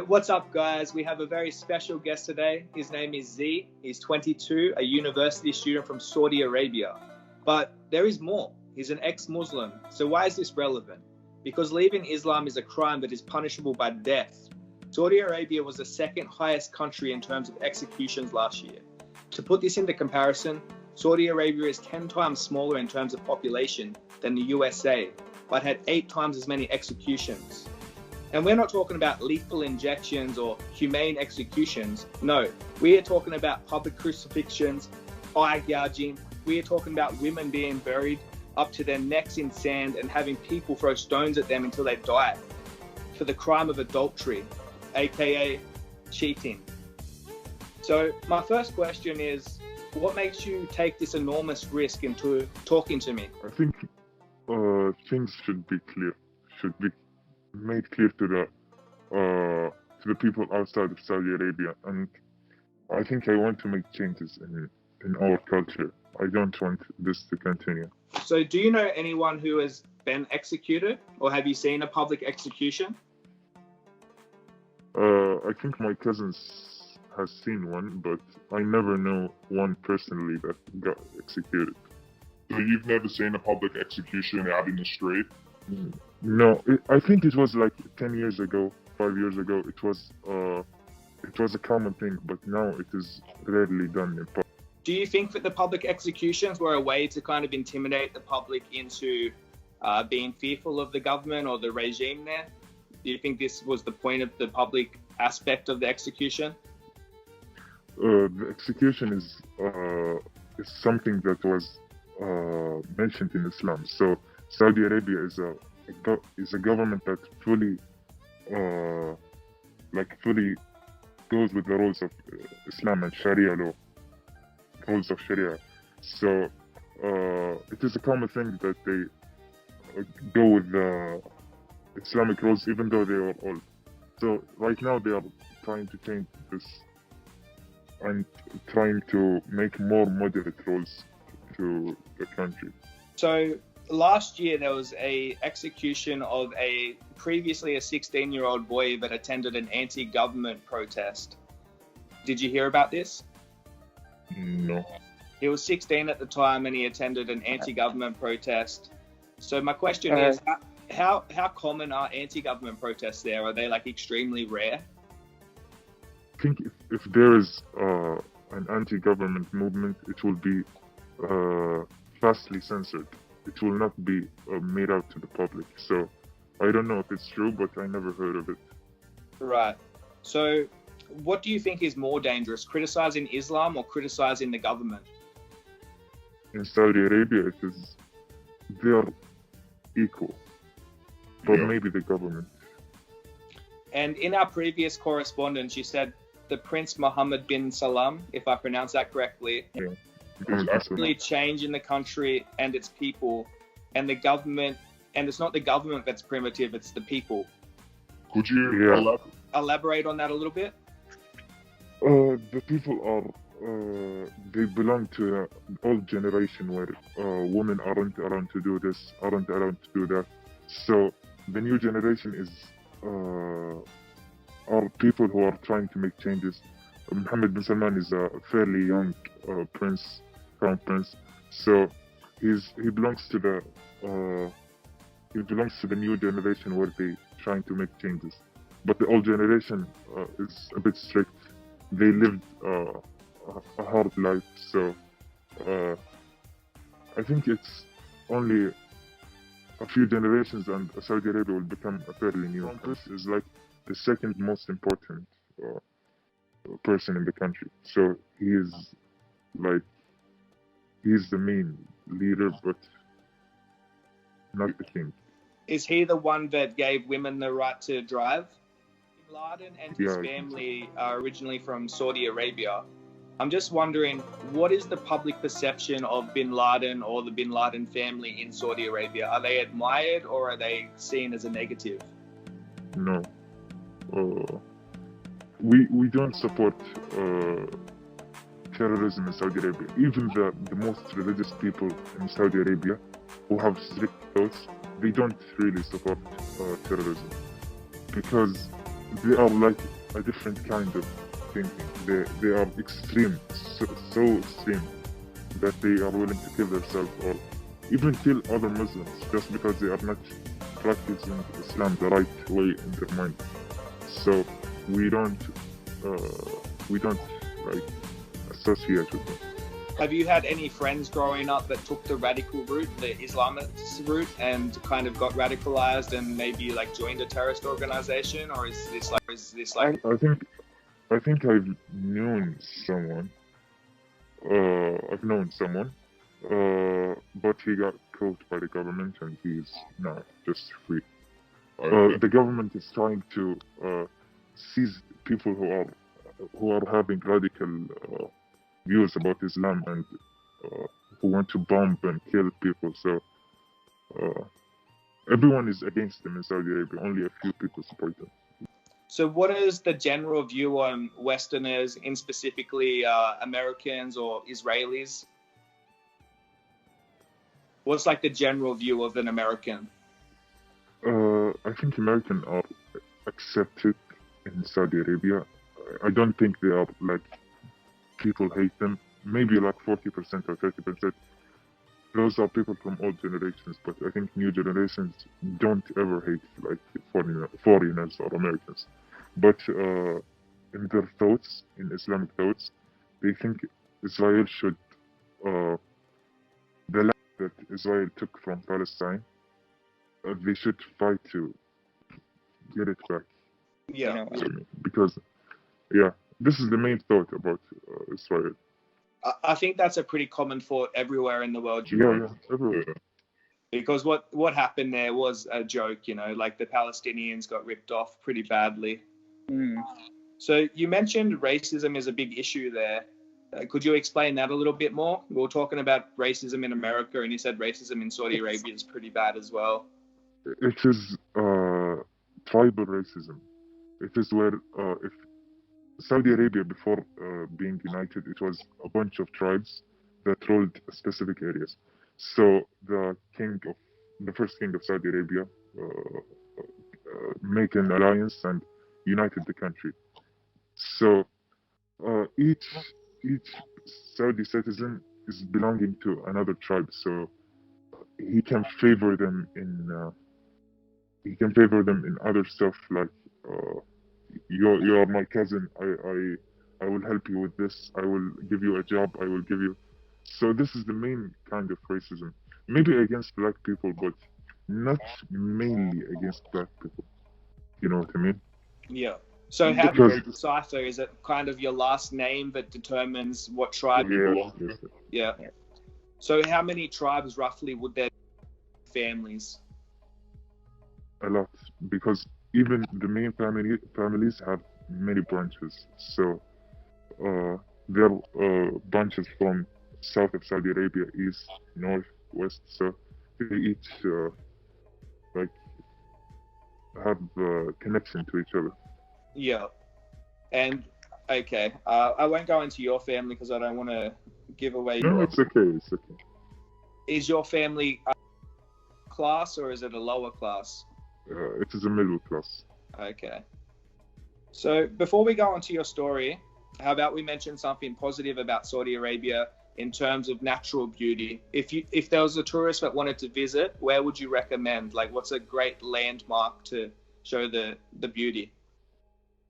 What's up, guys? We have a very special guest today. His name is Z. He's 22, a university student from Saudi Arabia. But there is more. He's an ex-Muslim. So why is this relevant? Because leaving Islam is a crime that is punishable by death. Saudi Arabia was the second highest country in terms of executions last year. To put this into comparison, Saudi Arabia is 10 times smaller in terms of population than the USA, but had 8 times as many executions. And we're not talking about lethal injections or humane executions. No, we are talking about public crucifixions, eye gouging. We are talking about women being buried up to their necks in sand and having people throw stones at them until they die for the crime of adultery, aka cheating. So my first question is, what makes you take this enormous risk into talking to me? I think things should be made clear to the people outside of Saudi Arabia, and I think I want to make changes in our culture. I don't want this to continue. So do you know anyone who has been executed, or have you seen a public execution? I think my cousins has seen one, but I never know one personally that got executed. So you've never seen a public execution out in the street? No, I think it was like 10 years ago, 5 years ago. It was a common thing, but now it is rarely done in public. Do you think that the public executions were a way to kind of intimidate the public into being fearful of the government or the regime there? Do you think this was the point of the public aspect of the execution? The execution is something that was mentioned in Islam. So Saudi Arabia is a government that fully goes with the rules of Islam and Sharia law, rules of Sharia. So it is a common thing that they go with the Islamic rules, even though they are old. So right now they are trying to change this and trying to make more moderate rules to the country. So last year there was a execution of a previously a 16-year-old boy that attended an anti-government protest. Did you hear about this? No. He was 16 at the time and he attended an anti-government protest. So my question is, how common are anti-government protests there? Are they like extremely rare? I think if there is an anti-government movement, it will be fastly censored. It will not be made out to the public. So I don't know if it's true, but I never heard of it. Right. So what do you think is more dangerous, criticizing Islam or criticizing the government? In Saudi Arabia, they are equal, but maybe the government. And in our previous correspondence, you said the Prince Mohammed bin Salam, if I pronounce that correctly, really change in the country and its people, and the government, and it's not the government that's primitive, it's the people. Could you elaborate on that a little bit? The people are, they belong to an old generation where women aren't allowed to do this, aren't allowed to do that. So the new generation is are people who are trying to make changes. Mohammed bin Salman is a fairly young crown prince, so he belongs to the new generation where they trying to make changes. But the old generation is a bit strict. They lived a hard life, so I think it's only a few generations and Saudi Arabia will become a fairly new country. Is like the second most important person in the country. So he's the main leader, but not the king. Is he the one that gave women the right to drive? Bin Laden and his family are originally from Saudi Arabia. I'm just wondering, what is the public perception of Bin Laden or the Bin Laden family in Saudi Arabia? Are they admired or are they seen as a negative? No. We don't support terrorism in Saudi Arabia. Even the most religious people in Saudi Arabia who have strict laws, they don't really support terrorism. Because they are like a different kind of thinking. They are extreme, so extreme that they are willing to kill themselves or even kill other Muslims just because they are not practicing Islam the right way in their mind. So we don't like associate with them. Have you had any friends growing up that took the radical route, the Islamist route, and kind of got radicalized and maybe like joined a terrorist organization, or is this like? I think I've known someone. I've known someone, but he got caught by the government and he's now just free. The government is trying to seize people who are having radical views about Islam and who want to bomb and kill people. So everyone is against them in Saudi Arabia. Only a few people support them. So what is the general view on Westerners, in specifically Americans or Israelis? What's like the general view of an American? I think Americans are accepted in Saudi Arabia. I don't think they are like people hate them. Maybe like 40% or 30%. Those are people from old generations, but I think new generations don't ever hate like foreigners or Americans. But in their thoughts, in Islamic thoughts, they think Israel should, the land that Israel took from Palestine, they should fight to get it back. Yeah. Because, yeah, this is the main thought about Israel. I think that's a pretty common thought everywhere in the world. Yeah, everywhere. Because what happened there was a joke, like the Palestinians got ripped off pretty badly. So you mentioned racism is a big issue there. Could you explain that a little bit more? We were talking about racism in America, and you said racism in Saudi Arabia is pretty bad as well. It is tribal racism. It is where if Saudi Arabia, before being united, it was a bunch of tribes that ruled specific areas. So the first king of Saudi Arabia made an alliance and united the country. So each Saudi citizen is belonging to another tribe. So he can favor them in other stuff like. You are my cousin. I will help you with this. I will give you a job. I will give you. So this is the main kind of racism. Maybe against black people, but not mainly against black people. You know what I mean? Yeah. So how do you decipher? Is it kind of your last name that determines what tribe you belong to? Yeah. So how many tribes roughly would there be families? A lot, because even the main families have many branches. So there are branches from south of Saudi Arabia, east, north, west. So they each like have connection to each other. Yeah. And okay, I won't go into your family because I don't want to give away. No, it's okay. It's okay. Is your family class or is it a lower class? It is a middle class. Okay. So before we go on to your story, how about we mention something positive about Saudi Arabia in terms of natural beauty? If there was a tourist that wanted to visit, where would you recommend? Like, what's a great landmark to show the beauty?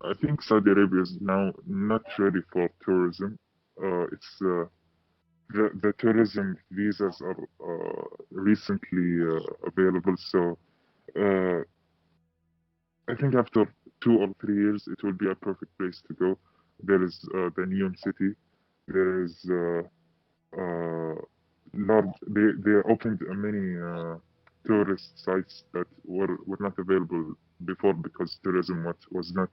I think Saudi Arabia is now not ready for tourism. It's the tourism visas are recently available, so I think after 2 or 3 years, it will be a perfect place to go. There is the Neom City. There is they opened many tourist sites that were not available before because tourism was not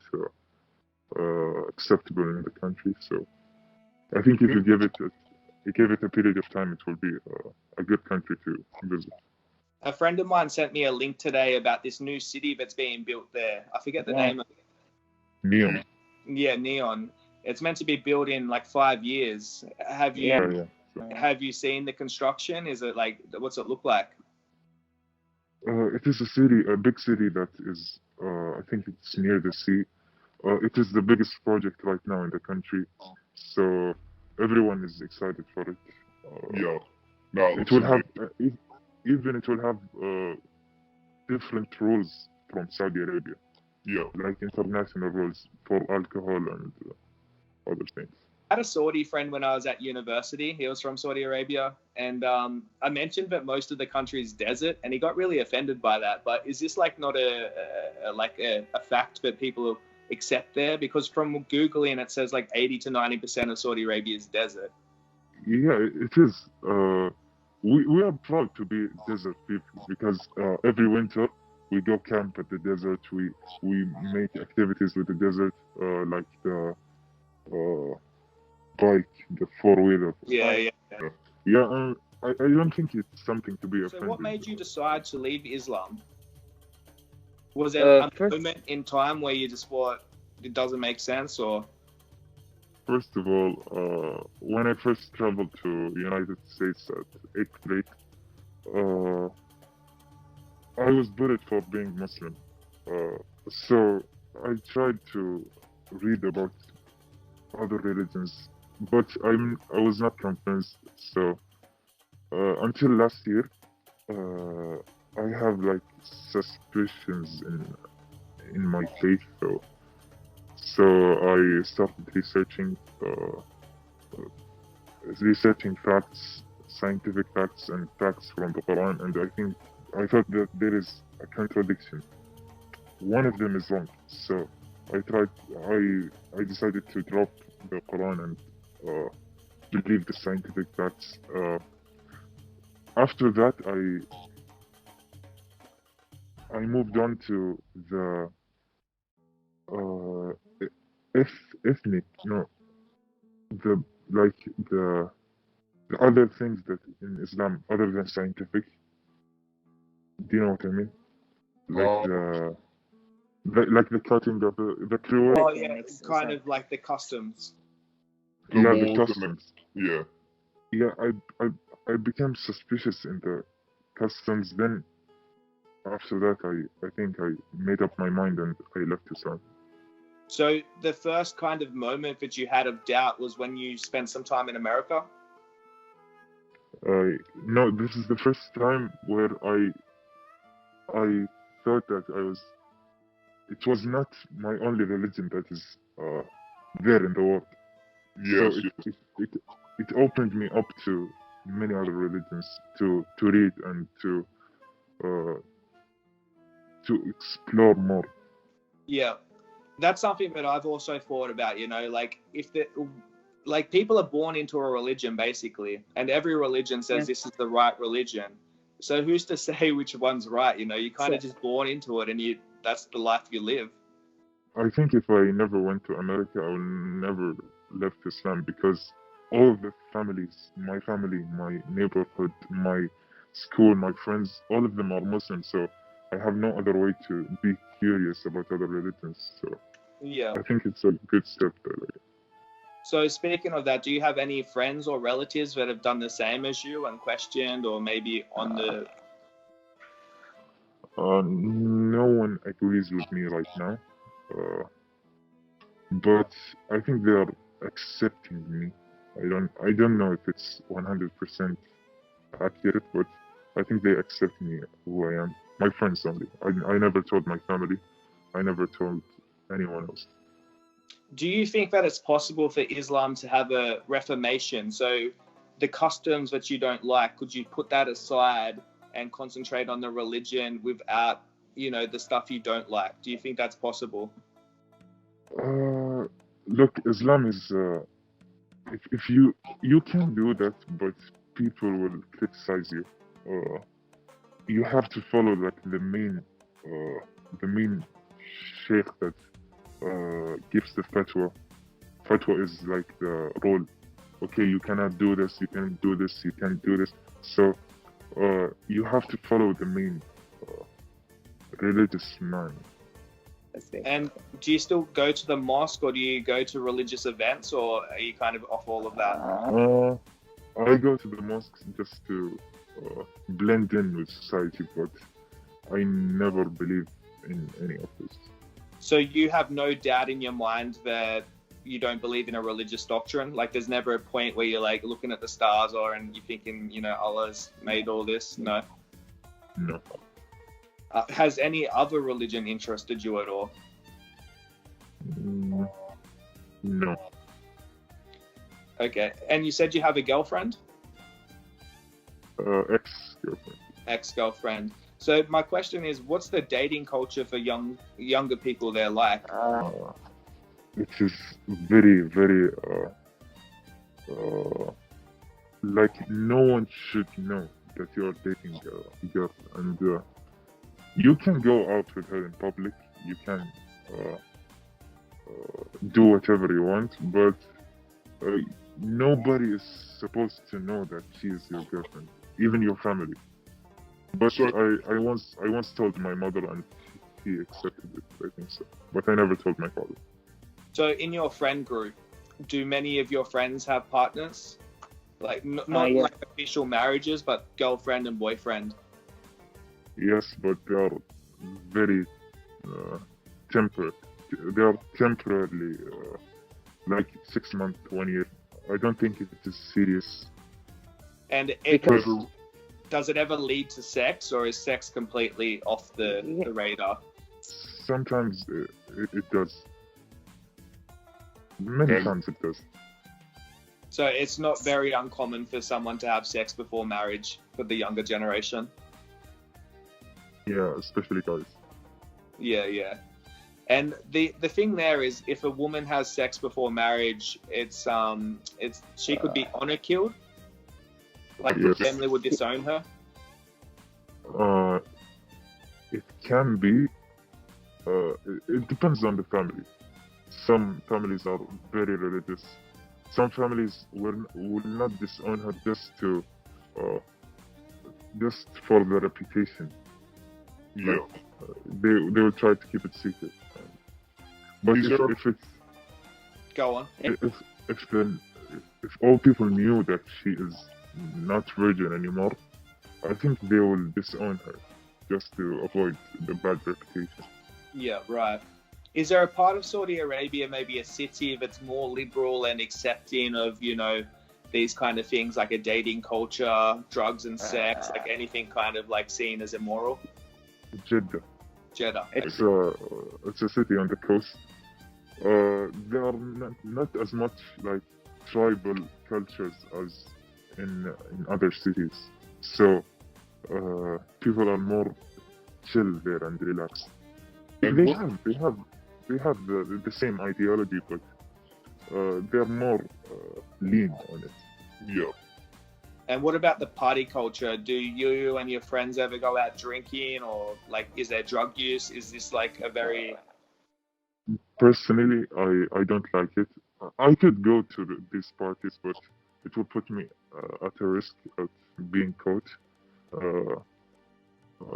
acceptable in the country. So I think if you give it a period of time, it will be a good country to visit. A friend of mine sent me a link today about this new city that's being built there. I forget the name of it. Neom. Yeah, Neon. It's meant to be built in like 5 years. Have you seen the construction? Is it like, what's it look like? It is a big city that is, I think it's near the sea. It is the biggest project right now in the country, so everyone is excited for it. Yeah. No, it It looks will have amazing. even it will have different rules from Saudi Arabia, Yeah. like international rules for alcohol and other things. I had a Saudi friend when I was at university. He was from Saudi Arabia, and I mentioned that most of the country is desert, and he got really offended by that. But is this like not a fact that people accept there? Because from Googling, it says like 80 to 90% of Saudi Arabia is desert. Yeah, it is. We are proud to be desert people because every winter we go camp at the desert. We make activities with the desert, like the uh, bike, the four-wheeler. Yeah. Yeah, I don't think it's something to be So offended. what made you decide to leave Islam? Was there a First, moment in time where you just thought it doesn't make sense, or? First of all, when I first traveled to United States at eighth grade, uh, I was bullied for being Muslim. So I tried to read about other religions, but I was not convinced. So until last year, I have like suspicions in my faith. So I started researching facts, scientific facts, and facts from the Quran, and I thought that there is a contradiction. One of them is wrong. So I decided to drop the Quran and believe the scientific facts. After that, I moved on to the ethnic, no, the like the other things that in Islam other than scientific. Do you know what I mean? Like Uh, like the cutting of the cruel. Oh everything yeah, makes kind sense. of like the customs. the Yeah, the mold, customs. yeah. Yeah, I became suspicious in the customs. Then after that, I think I made up my mind and I left Islam. So the first kind of moment that you had of doubt was when you spent some time in America. No, this is the first time where I thought that it was not my only religion that is there in the world. Yes, So yes. it opened me up to many other religions to read and uh, to explore more. Yeah, that's something that I've also thought about. You know, like if the like people are born into a religion basically, and every religion says Yeah. this is the right religion. So who's to say which one's right? You know, you kind of So- just born into it, and that's the life you live. I think if I never went to America, I would never left Islam because all of the families, my family, my neighborhood, my school, my friends, all of them are Muslim. So I have no other way to be curious about other religions. So Yeah. I think it's a good step. So speaking of that, do you have any friends or relatives that have done the same as you and questioned, or maybe on the? No one agrees with me right now, but I think they are accepting me. I don't know if it's 100% accurate, but I think they accept me who I am. My friends only. I never told my family. I never told anyone else. Do you think that it's possible for Islam to have a reformation? So the customs that you don't like, could you put that aside and concentrate on the religion without, the stuff you don't like? Do you think that's possible? Look, Islam is if you can do that, but people will criticize you. You have to follow like the main sheikh that gives the fatwa. Fatwa is like the rule. Okay, you cannot do this, you can do this, you can't do this. So you have to follow the main religious man. And do you still go to the mosque, or do you go to religious events, or are you kind of off all of that? I go to the mosque just to blend in with society, but I never believe in any of this. So you have no doubt in your mind that you don't believe in a religious doctrine? Like there's never a point where you're like looking at the stars and you're thinking, you know, Allah's made all this? No. No. Has any other religion interested you at all? No. Okay. And you said you have a girlfriend? Ex-girlfriend. Ex-girlfriend. So my question is, what's the dating culture for younger people there like? It is very, very like no one should know that you are dating a girl, and you can go out with her in public. You can do whatever you want, but nobody is supposed to know that she is your girlfriend, even your family. But I once told my mother, and he accepted it. I think so, but I never told my father. So in your friend group, do many of your friends have partners? Like not Yeah. like official marriages, but girlfriend and boyfriend. Yes, but they are very temporary. They are temporarily like 6 months, 1 year. I don't think it is serious. And Because does it ever lead to sex, or is sex completely off the radar? Sometimes it does. Many times it does. So it's not very uncommon for someone to have sex before marriage for the younger generation. Yeah, especially guys. Yeah. And the thing there is, if a woman has sex before marriage, it's she could be honor killed. Like Yes. the family would disown her. It can be. It depends on the family. Some families are very religious. Some families will not disown her just for the reputation. Yeah. They will try to keep it secret. But These are- if it's Go on. if all people knew that she is not virgin anymore, I think they will disown her just to avoid the bad reputation. Yeah, right. Is there a part of Saudi Arabia, maybe a city, that's more liberal and accepting of, you know, these kind of things like a dating culture, drugs and sex, like anything kind of like seen as immoral? Jeddah. Jeddah. It's a city on the coast. There are not as much like tribal cultures as in other cities. So people are more chill there and relaxed. And They have the same ideology, but they're more lean on it. Yeah. And what about the party culture? Do you and your friends ever go out drinking, or like is there drug use? Is this like a very... Personally, I don't like it. I could go to these parties, but it would put me at a risk of being caught.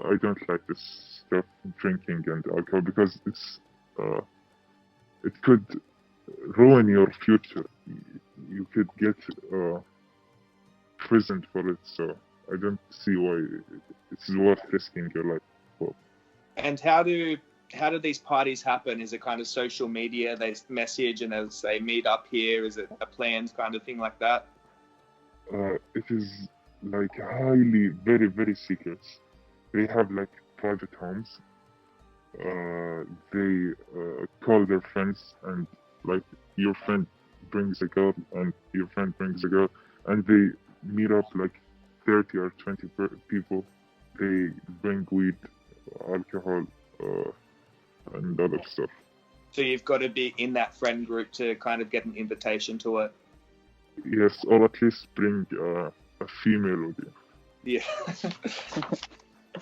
I don't like this stuff, drinking and alcohol, because it could ruin your future. You could get prisoned for it, so I don't see why it's worth risking your life for. And how do these parties happen? Is it kind of social media? They message and they say meet up here. Is it a planned kind of thing like that? It is like highly, very, very secret. They have like private homes. They call their friends, and like your friend brings a girl and your friend brings a girl, and they meet up like 30 or 20 people. They bring weed, alcohol, and other stuff. So you've got to be in that friend group to kind of get an invitation to it. Yes, or at least bring a female with you. Yeah.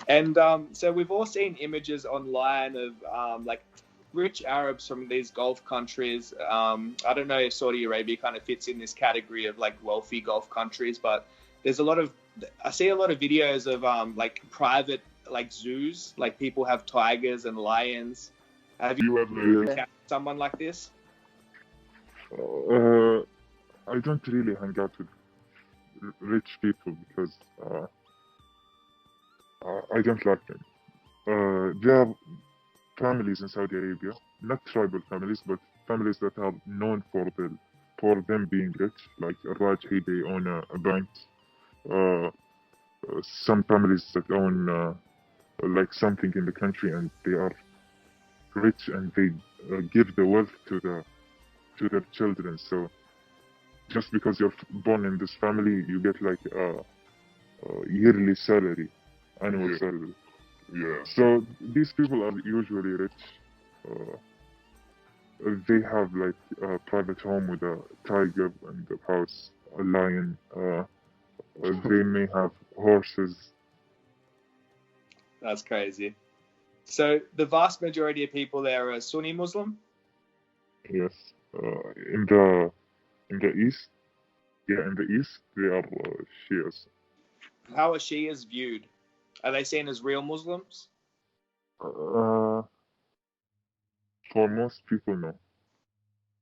And so we've all seen images online of like rich Arabs from these Gulf countries. I don't know if Saudi Arabia kind of fits in this category of like wealthy Gulf countries, but there's I see a lot of videos of like private like zoos, like people have tigers and lions. Have you You ever? encountered someone like this? I don't really hang out with rich people because I don't like them. There are families in Saudi Arabia not tribal families, but families that are known for them being rich, like Rajhi, they own a bank. Uh, some families that own like something in the country, and they are rich, and they give the wealth to their children. So just because you're born in this family, you get like a yearly salary, annual Yeah. salary. Yeah. So these people are usually rich. Uh, they have like a private home with a tiger and a house, a lion. They may have horses. That's crazy. So the vast majority of people there are Sunni Muslim. Yes. In the east, yeah, in the east they are Shias. How are Shias viewed? Are they seen as real Muslims? Uh, for most people, no.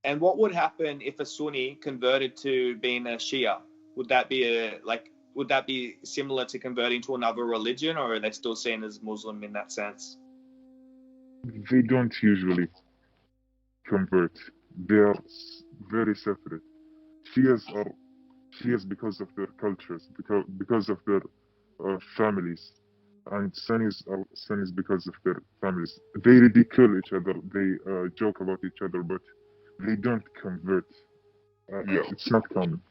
And what would happen if a Sunni converted to being a Shia? Would that be similar to converting to another religion, or are they still seen as Muslim in that sense? They don't usually convert. They are very separate. Shias are Shias because of their cultures, because of their families, and Sunnis because of their families. They ridicule each other. They joke about each other, but they don't convert. Yeah. It's not common.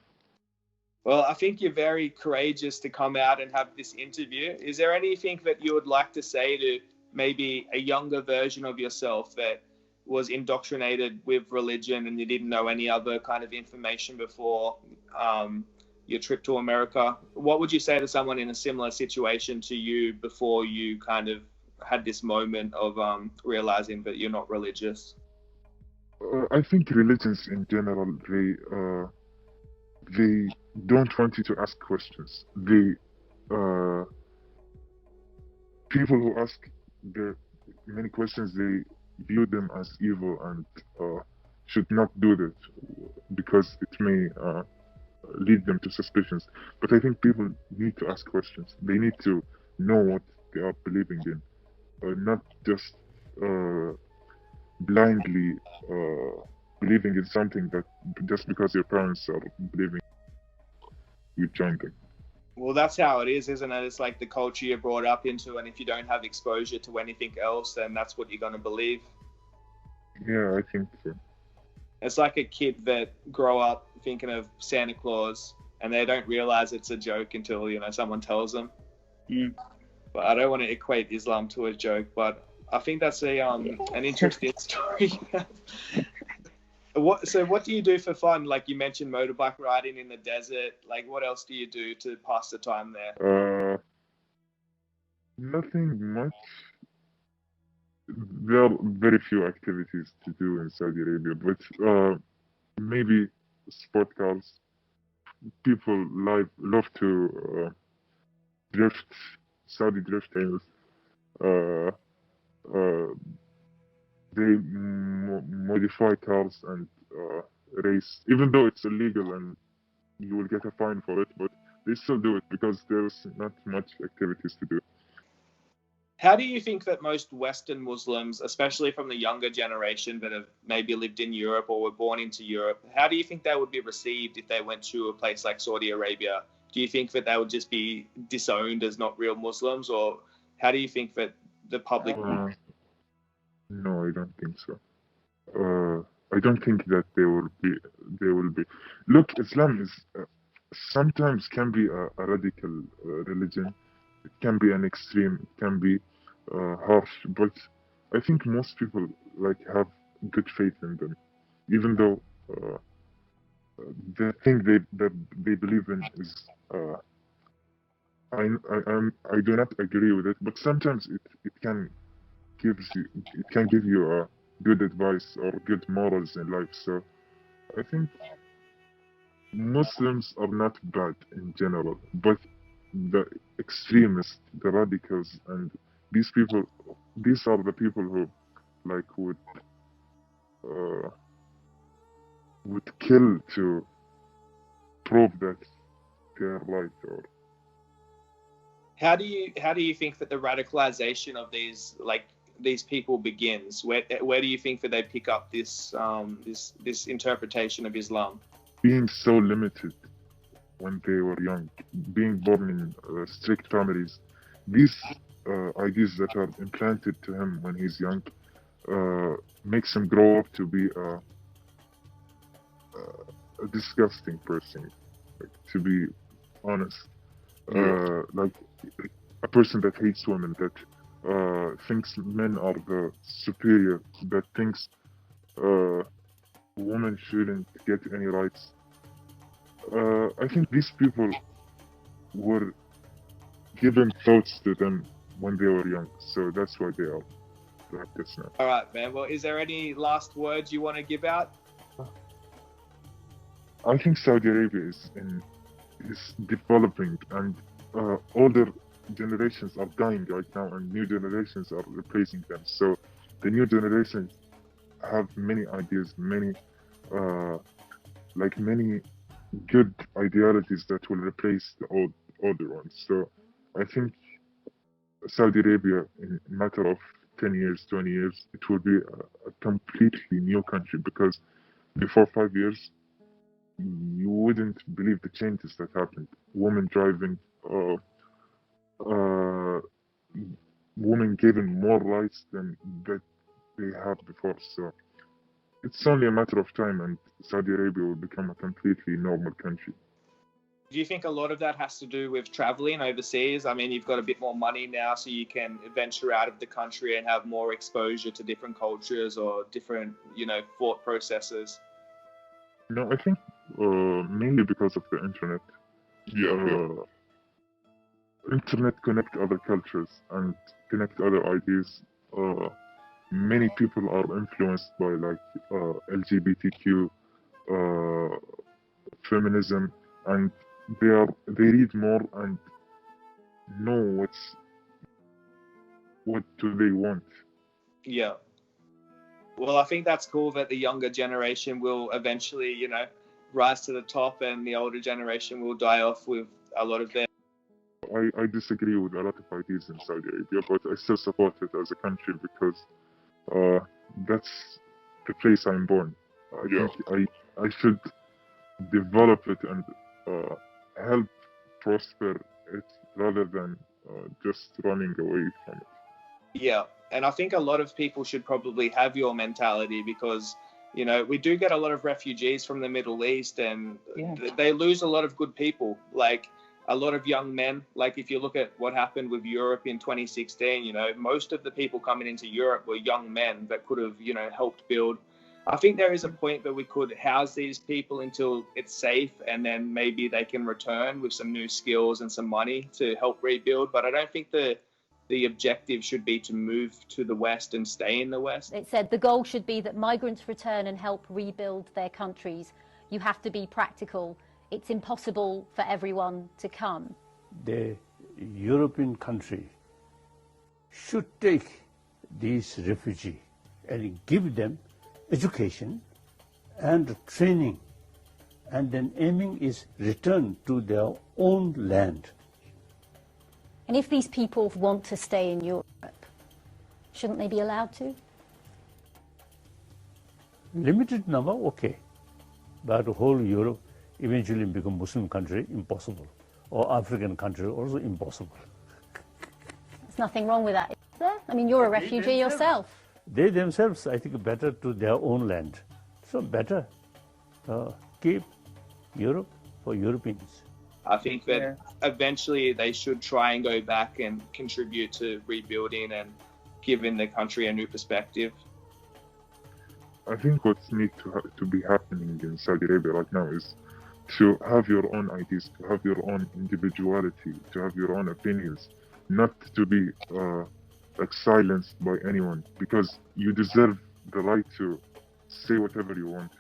Well, I think you're very courageous to come out and have this interview. Is there anything that you would like to say to maybe a younger version of yourself that was indoctrinated with religion and you didn't know any other kind of information before your trip to America? What would you say to someone in a similar situation to you before you kind of had this moment of realizing that you're not religious? I think religions in general, they don't want you to ask questions. Uh, People who ask the many questions, they view them as evil and should not do that because it may lead them to suspicions. But I think people need to ask questions. They need to know what they are believing in, not just blindly believing in something that just because your parents are believing, you join them. Well, that's how it is, isn't it? It's like the culture you're brought up into, and if you don't have exposure to anything else, then that's what you're going to believe. Yeah, I think so. It's like a kid that grow up thinking of Santa Claus, and they don't realize it's a joke until someone tells them. But I don't want to equate Islam to a joke, but I think that's an interesting story. What do you do for fun? Like you mentioned motorbike riding in the desert. Like what else do you do to pass the time there? Nothing much. There are very few activities to do in Saudi Arabia, but maybe sport cars. People love to drift, Saudi drift teams. Uh, uh, they modify cars and race, even though it's illegal and you will get a fine for it, but they still do it because there's not much activities to do. How do you think that most Western Muslims, especially from the younger generation that have maybe lived in Europe or were born into Europe, how do you think they would be received if they went to a place like Saudi Arabia? Do you think that they would just be disowned as not real Muslims, or how do you think that the public? No, I don't think so. I don't think that they will be. They will be. Look, Islam is sometimes can be a radical religion. It can be an extreme. It can be harsh. But I think most people like have good faith in them, even though the thing that they believe in is. I do not agree with it, but sometimes it can it can give you a good advice or good morals in life. So I think Muslims are not bad in general, but the extremists, the radicals, and these people, these are the people who like uh, would kill to prove that they're right. Or How do you think that the radicalization of these like these people begins? Where do you think that they pick up this interpretation of Islam? Being so limited when they were young, being born in strict families, these ideas that are implanted to him when he's young makes him grow up to be a disgusting person, like, to be honest. Like a person that hates women, that thinks men are the superior, that thinks women shouldn't get any rights. I think these people were given thoughts to them when they were young, so that's why they are like this now. All right, man. Well, is there any last words you want to give out? I think Saudi Arabia is developing, and older generations are dying right now, and new generations are replacing them. So the new generations have many ideas, many many good ideologies that will replace the older ones. So I think Saudi Arabia, in a matter of 10 years, 20 years, it will be a completely new country, because before 5 years, you wouldn't believe the changes that happened. Women driving, women given more rights than that they have before. So it's only a matter of time, and Saudi Arabia will become a completely normal country. Do you think a lot of that has to do with traveling overseas? I mean, you've got a bit more money now, so you can venture out of the country and have more exposure to different cultures or different, thought processes. No, I think mainly because of the internet. Internet connect other cultures and connect other ideas. Many people are influenced by LGBTQ, feminism, and they read more and know what do they want. Yeah. Well, I think that's cool that the younger generation will eventually, rise to the top, and the older generation will die off with a lot of their. I disagree with a lot of ideas in Saudi Arabia, but I still support it as a country because that's the place I'm born. I think I should develop it and help prosper it rather than just running away from it. Yeah, and I think a lot of people should probably have your mentality, because we do get a lot of refugees from the Middle East, and they lose a lot of good people, like a lot of young men. Like if you look at what happened with Europe in 2016, most of the people coming into Europe were young men that could have, helped build. I think there is a point that we could house these people until it's safe, and then maybe they can return with some new skills and some money to help rebuild. But I don't think the objective should be to move to the West and stay in the West. It said the goal should be that migrants return and help rebuild their countries. You have to be practical. It's impossible for everyone to come. The European country should take these refugees and give them education and training, and then aiming is return to their own land. And if these people want to stay in Europe, shouldn't they be allowed to? Limited number, okay. But whole Europe eventually become Muslim country, impossible. Or African country, also impossible. There's nothing wrong with that, is there? I mean, you're a refugee yourself. They themselves, I think, better to their own land. So better keep Europe for Europeans. I think that eventually they should try and go back and contribute to rebuilding and giving the country a new perspective. I think what's need to be happening in Saudi Arabia right now is to have your own ideas, to have your own individuality, to have your own opinions, not to be silenced by anyone, because you deserve the right to say whatever you want.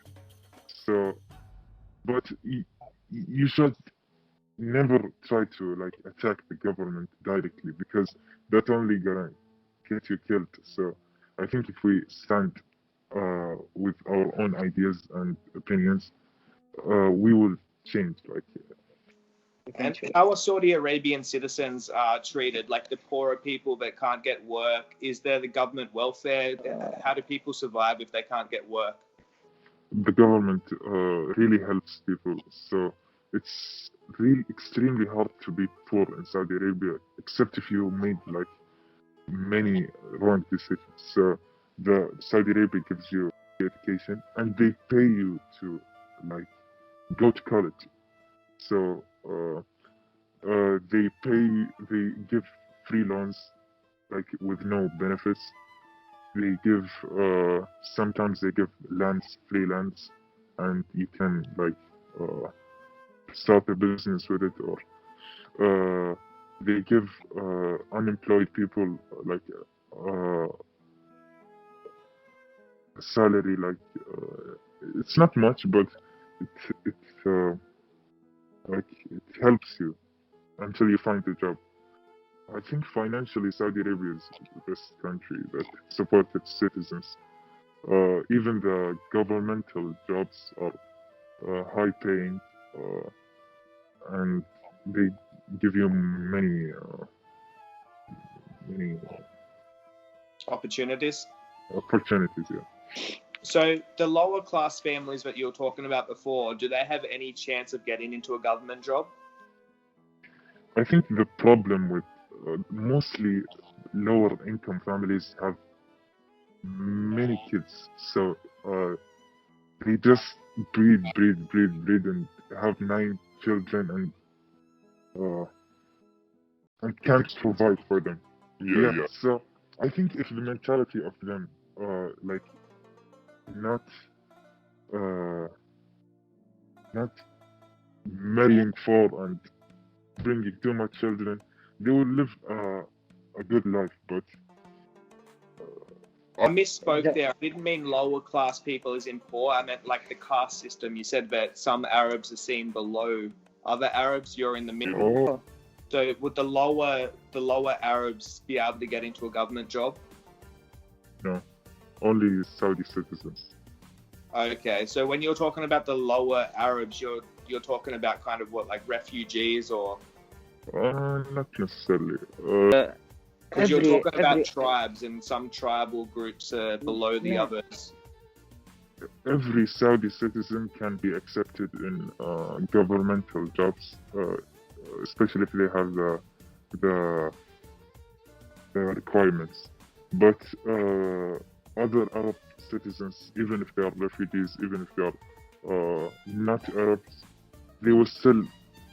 So, but you should never try to attack the government directly, because that only gonna get you killed. So I think if we stand with our own ideas and opinions, we will change. And eventually. how are Saudi Arabian citizens treated? Like the poorer people that can't get work? Is there the government welfare? How do people survive if they can't get work? The government really helps people. So it's really extremely hard to be poor in Saudi Arabia, except if you made like many wrong decisions. So the Saudi Arabia gives you education and they pay you to like go to college. So they give free loans like with no benefits. They give sometimes they give free lands, and you can like start a business with it, or they give unemployed people like a salary like it's not much, but it's like it helps you until you find a job. I think financially Saudi Arabia is the best country that supports its citizens. Even the governmental jobs are high paying, and they give you many Opportunities? opportunities. Yeah. So the lower class families that you were talking about before, do they have any chance of getting into a government job? I think the problem with mostly lower income families have many kids, so they just breed, and have 9 children and can't provide for them. Yeah. So I think if the mentality of them, like not marrying for and bringing too much children, they will live a good life. But I misspoke there. I didn't mean lower class people as in poor. I meant like the caste system. You said that some Arabs are seen below other Arabs. You're in the middle. oh, So would the lower Arabs be able to get into a government job? no, only Saudi citizens. Okay. So when you're talking about the lower Arabs, you're talking about kind of what, like refugees, or Not necessarily. because you're talking about tribes and some tribal groups are below the others. Every Saudi citizen can be accepted in governmental jobs, especially if they have the requirements. But other Arab citizens, even if they are refugees, even if they are not Arabs, they will still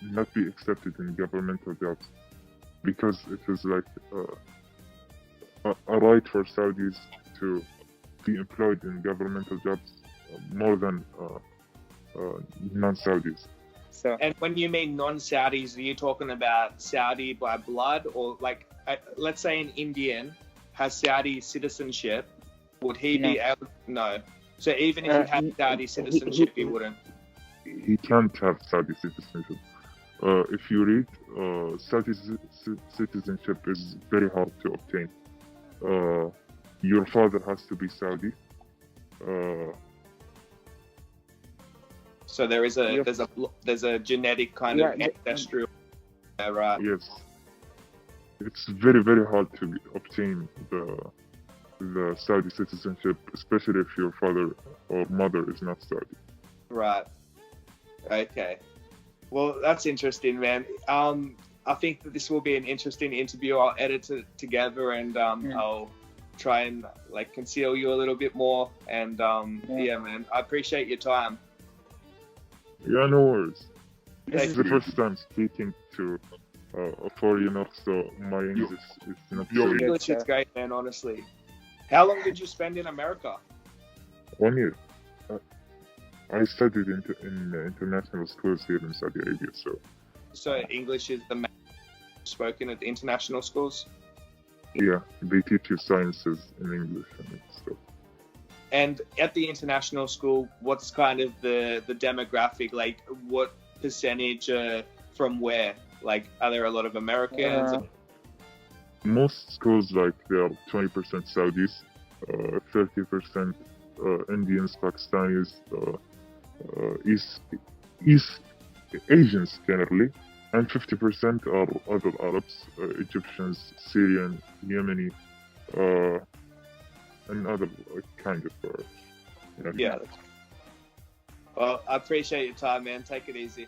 not be accepted in governmental jobs because it is like a right for Saudis to be employed in governmental jobs more than non-Saudis. So And when you mean non-Saudis, are you talking about Saudi by blood, or like, let's say an Indian has Saudi citizenship, would he be able? No. So even if he had Saudi citizenship, he wouldn't. He can't have Saudi citizenship. If you read, Saudi citizenship is very hard to obtain. Your father has to be Saudi. So there is there's a genetic kind of ancestral, right? Yes, it's very hard to obtain the Saudi citizenship, especially if your father or mother is not Saudi. Right. Okay. Well, that's interesting, man. I think that this will be an interesting interview. I'll edit it together and I'll try and like conceal you a little bit more. And yeah, man, I appreciate your time. Yeah, no worries. This Thank is the you. first time speaking to a foreigner, so my English is not Yo, so good. English is great, man, honestly. How long did you spend in America? 1 year. I studied in international schools here in Saudi Arabia, So English is the main spoken at the international schools? yeah, they teach you sciences in English and stuff. And at the international school, what's kind of the demographic? Like, what percentage from where? Like, are there a lot of Americans? Most schools, like, they are 20% Saudis, 30% Indians, Pakistanis, East Asians generally, and 50% are other Arabs, Egyptians, Syrian, Yemeni, and other kind of Yeah. Well, I appreciate your time, man. Take it easy.